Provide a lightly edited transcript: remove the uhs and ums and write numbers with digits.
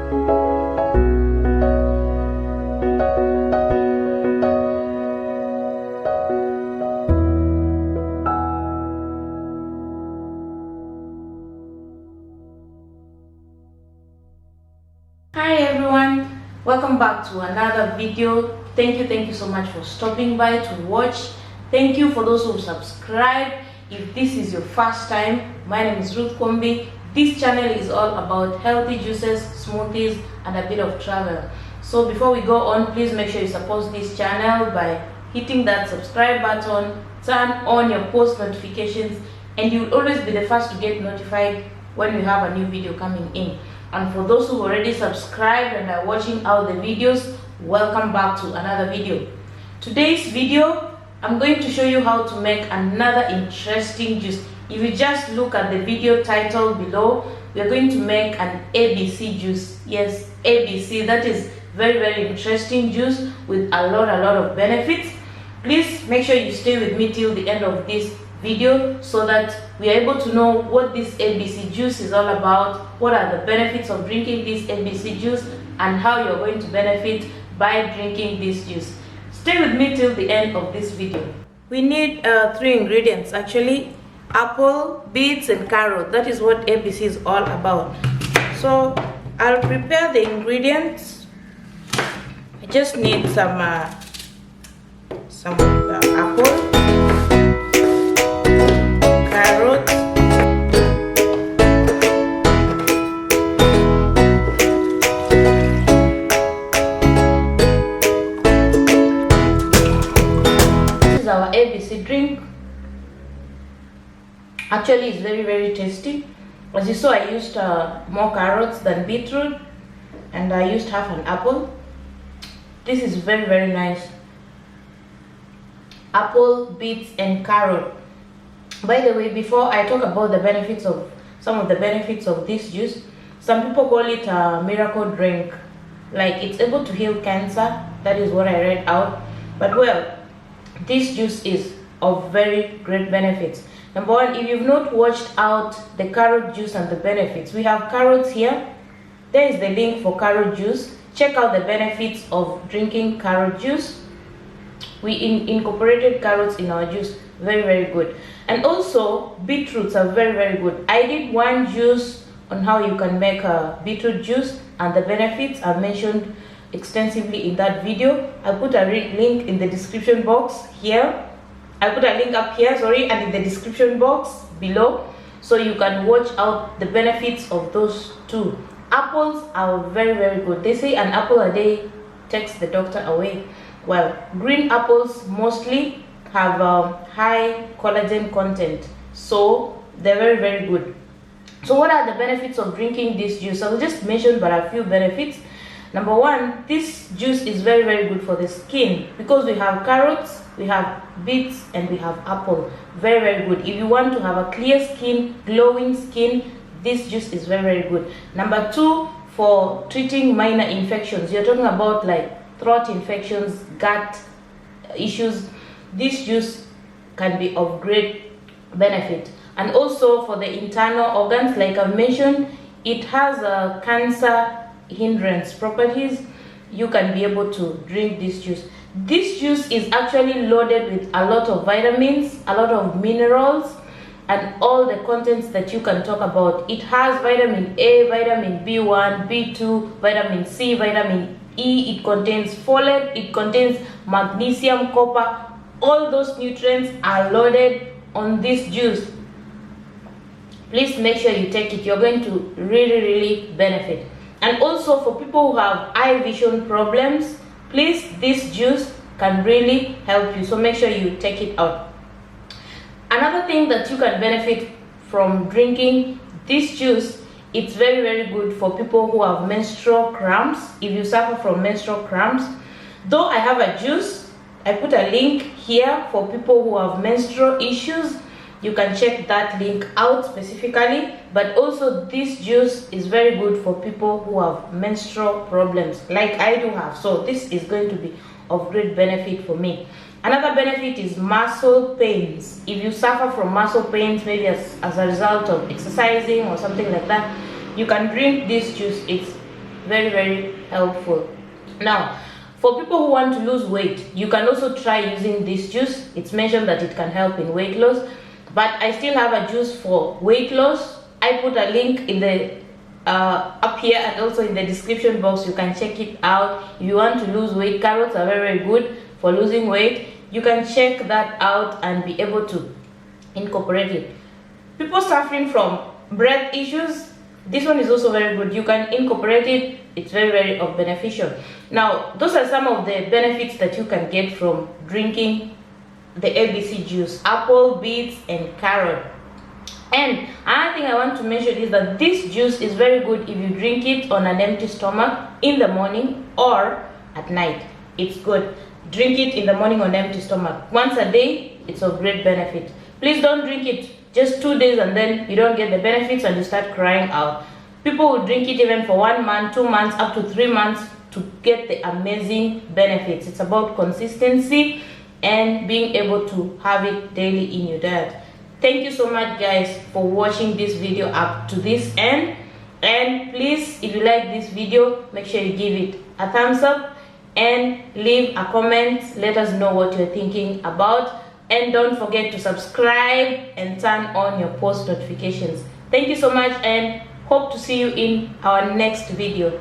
Hi everyone, welcome back to another video. Thank you so much for stopping by to watch. Thank you for those who subscribe. If this is your first time, my name is Ruth Kwamby. This channel is all about healthy juices, smoothies, and a bit of travel. So before we go on, please make sure you support this channel by hitting that subscribe button, turn on your post notifications, and you will always be the first to get notified when we have a new video coming in. And for those who already subscribed and are watching all the videos, welcome back to another video. Today's video, I'm going to show you how to make another interesting juice. If you just look at the video title below, we are going to make an ABC juice. Yes, ABC, that is very interesting juice with a lot of benefits. Please make sure you stay with me till the end of this video so that we are able to know what this ABC juice is all about, what are the benefits of drinking this ABC juice, and how you're going to benefit by drinking this juice. Stay with me till the end of this video. We need 3 ingredients actually: apple, beets, and carrot. That is what ABC is all about. So I'll prepare the ingredients. I just need some apple, carrot, this is our ABC drink. Actually, it's very tasty. As you saw, I used more carrots than beetroot, and I used half an apple. This is very nice. Apple, beets, and carrot. By the way, before I talk about the benefits of some of the benefits of this juice, some people call it a miracle drink, like it's able to heal cancer. That is what I read out. But well, this juice is of very great benefits. Number one, if you've not watched out the carrot juice and the benefits, we have carrots here. There is the link for carrot juice. Check out the benefits of drinking carrot juice. We incorporated carrots in our juice. Very good. And also beetroots are very good. I did one juice on how you can make a beetroot juice, and the benefits are mentioned extensively in that video. I put a link in the description box here. I put a link up here, sorry, and in the description box below, so you can watch out the benefits of those two. Apples are very good. They say an apple a day takes the doctor away. Well, green apples mostly have high collagen content, so they're very good. So what are the benefits of drinking this juice? I will just mention but a few benefits. Number one, this juice is very good for the skin, because we have carrots, we have beets, and we have apple. Very good. If you want to have a clear skin, glowing skin, this juice is very good. Number two, for treating minor infections. You're talking about like throat infections, gut issues, this juice can be of great benefit. And also for the internal organs, like I've mentioned, it has a cancer hindrance properties. You can be able to drink this juice. This juice is actually loaded with a lot of vitamins, a lot of minerals, and all the contents that you can talk about. It has vitamin A, vitamin B1, B2, vitamin C, vitamin E. It contains folate, it contains magnesium, copper. All those nutrients are loaded on this juice. Please make sure you take it. You're going to really benefit. And also for people who have eye vision problems, please, this juice can really help you. So make sure you take it out. Another thing that you can benefit from drinking this juice, it's very good for people who have menstrual cramps. If you suffer from menstrual cramps, though I have a juice, I put a link here for people who have menstrual issues. You can check that link out specifically. But also this juice is very good for people who have menstrual problems like I do have. So this is going to be of great benefit for me. Another benefit is muscle pains. If you suffer from muscle pains, maybe as a result of exercising or something like that, you can drink this juice. It's very, very helpful. Now, for people who want to lose weight, you can also try using this juice. It's mentioned that it can help in weight loss, but I still have a juice for weight loss. I put a link in the up here and also in the description box. You can check it out. If you want to lose weight, carrots are very, very good for losing weight. You can check that out and be able to incorporate it. People suffering from breath issues, this one is also very good. You can incorporate it. It's very, very beneficial. Now, those are some of the benefits that you can get from drinking the ABC juice: apple, beets, and carrot. And another thing I want to mention is that this juice is very good if you drink it on an empty stomach in the morning or at night. It's good. Drink it in the morning on empty stomach. Once a day, it's of great benefit. Please don't drink it just 2 days and then you don't get the benefits and you start crying out. People will drink it even for 1 month, 2 months, up to 3 months to get the amazing benefits. It's about consistency and being able to have it daily in your diet. Thank you so much, guys, for watching this video up to this end. And please, if you like this video, make sure you give it a thumbs up and leave a comment. Let us know what you're thinking about. And don't forget to subscribe and turn on your post notifications. Thank you so much and hope to see you in our next video.